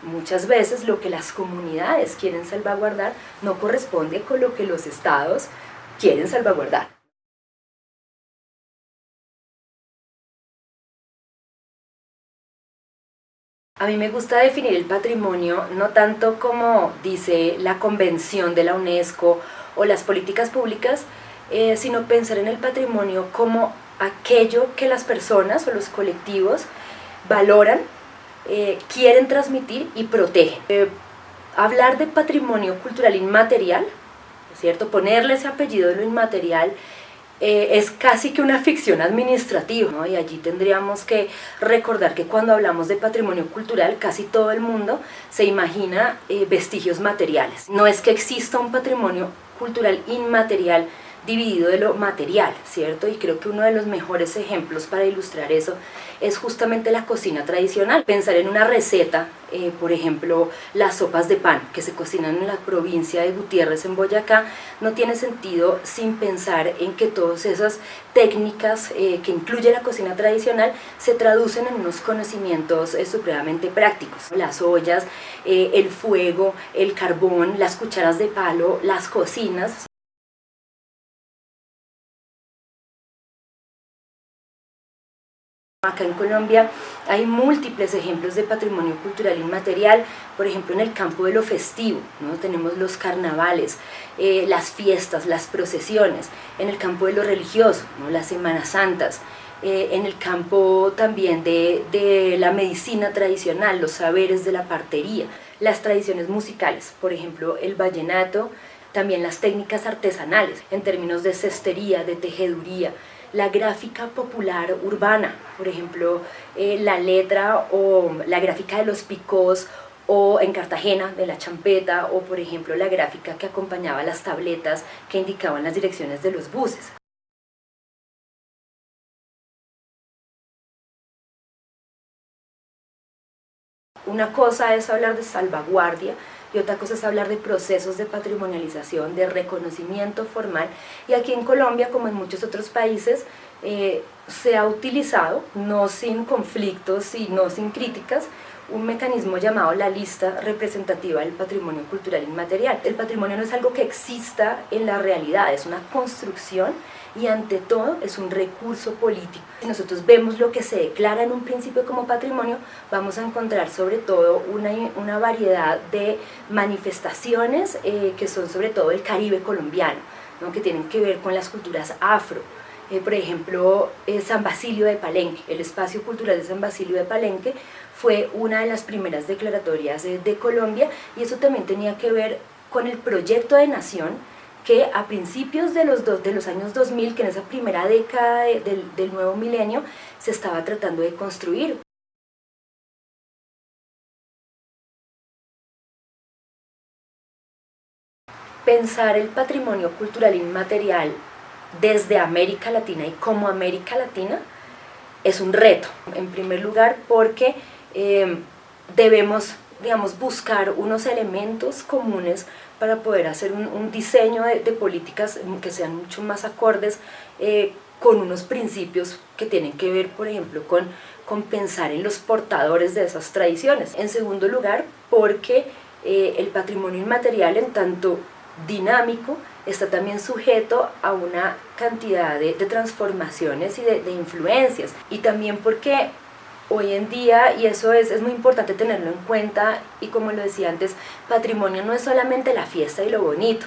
Muchas veces lo que las comunidades quieren salvaguardar no corresponde con lo que los estados quieren salvaguardar. A mí me gusta definir el patrimonio no tanto como dice la Convención de la UNESCO o las políticas públicas, sino pensar en el patrimonio como aquello que las personas o los colectivos valoran, quieren transmitir y protegen. Hablar de patrimonio cultural inmaterial, ¿cierto? Ponerle ese apellido de lo inmaterial, es casi que una ficción administrativa, ¿no? Y allí tendríamos que recordar que cuando hablamos de patrimonio cultural casi todo el mundo se imagina vestigios materiales. No es que exista un patrimonio cultural inmaterial dividido de lo material, ¿cierto? Y creo que uno de los mejores ejemplos para ilustrar eso es justamente la cocina tradicional. Pensar en una receta, por ejemplo, las sopas de pan que se cocinan en la provincia de Gutiérrez, en Boyacá, no tiene sentido sin pensar en que todas esas técnicas que incluye la cocina tradicional se traducen en unos conocimientos supremamente prácticos. Las ollas, el fuego, el carbón, las cucharas de palo, las cocinas. Acá en Colombia hay múltiples ejemplos de patrimonio cultural inmaterial, por ejemplo en el campo de lo festivo, ¿no? Tenemos los carnavales, las fiestas, las procesiones, en el campo de lo religioso, ¿no? Las Semanas Santas, en el campo también de la medicina tradicional, los saberes de la partería, las tradiciones musicales, por ejemplo el vallenato, también las técnicas artesanales en términos de cestería, de tejeduría, la gráfica popular urbana, por ejemplo, la letra o la gráfica de los picós, o en Cartagena de la champeta, o por ejemplo la gráfica que acompañaba las tabletas que indicaban las direcciones de los buses. Una cosa es hablar de salvaguardia y otra cosa es hablar de procesos de patrimonialización, de reconocimiento formal, y aquí en Colombia, como en muchos otros países, se ha utilizado, no sin conflictos y no sin críticas, un mecanismo llamado la lista representativa del patrimonio cultural inmaterial. El patrimonio no es algo que exista en la realidad, es una construcción y ante todo es un recurso político. Si nosotros vemos lo que se declara en un principio como patrimonio, vamos a encontrar sobre todo una variedad de manifestaciones que son sobre todo el Caribe colombiano, ¿no? Que tienen que ver con las culturas afro. Por ejemplo, San Basilio de Palenque, el espacio cultural de San Basilio de Palenque fue una de las primeras declaratorias de Colombia, y eso también tenía que ver con el proyecto de nación que a principios de los años 2000, que en esa primera década del nuevo milenio, se estaba tratando de construir. Pensar el patrimonio cultural inmaterial desde América Latina y como América Latina es un reto, en primer lugar porque debemos, digamos, buscar unos elementos comunes para poder hacer un diseño de políticas que sean mucho más acordes con unos principios que tienen que ver, por ejemplo, con pensar en los portadores de esas tradiciones. En segundo lugar, porque el patrimonio inmaterial, en tanto dinámico, está también sujeto a una cantidad de transformaciones y de influencias, y también porque hoy en día, y eso es muy importante tenerlo en cuenta, y como lo decía antes, patrimonio no es solamente la fiesta y lo bonito,